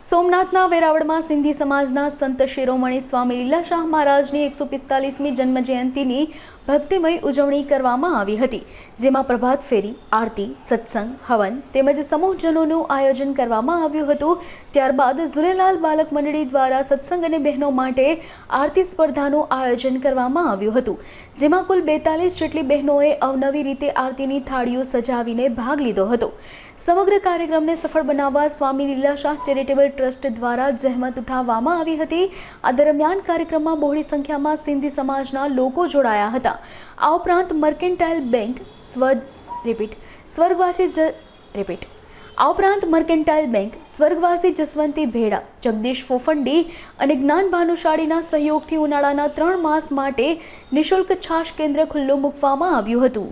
સોમનાથના વેરાવળમાં સિંધી સમાજના સંત શિરોમણી સ્વામી લીલાશાહ મહારાજની 145મી જન્મ જયંતિની ભક્તિમય ઉજવણી કરવામાં આવી હતી, જેમાં પ્રભાત ફેરી, આરતી, સત્સંગ, હવન તેમજ સમૂહજનોનું આયોજન કરવામાં આવ્યું હતું। ત્યારબાદ ઝૂલેલાલ બાલક મંડળી દ્વારા સત્સંગ અને બહેનો માટે આરતી સ્પર્ધાનું આયોજન કરવામાં આવ્યું હતું, જેમાં કુલ 42 જેટલી બહેનોએ અવનવી રીતે આરતીની થાળીઓ સજાવીને ભાગ લીધો હતો। સમગ્ર કાર્યક્રમને સફળ બનાવવા સ્વામી લીલાશાહ ચેરિટેબલ ટ્રસ્ટ દ્વારા જહેમત ઉઠાવવામાં આવી હતી। આ દરમિયાન કાર્યક્રમમાં બહોળી સંખ્યામાં સિંધી સમાજના લોકો જોડાયા હતા। આ ઉપરાંત મર્કેન્ટાઇલ બેંક સ્વર્ગવાસી જસવંતી ભેડા, જગદીશ ફોફંડી અને જ્ઞાન ભાનુશાળીના સહયોગથી ઉનાળાના 3 માસ માટે નિઃશુલ્ક છાશ કેન્દ્ર ખુલ્લું મૂકવામાં આવ્યું હતું।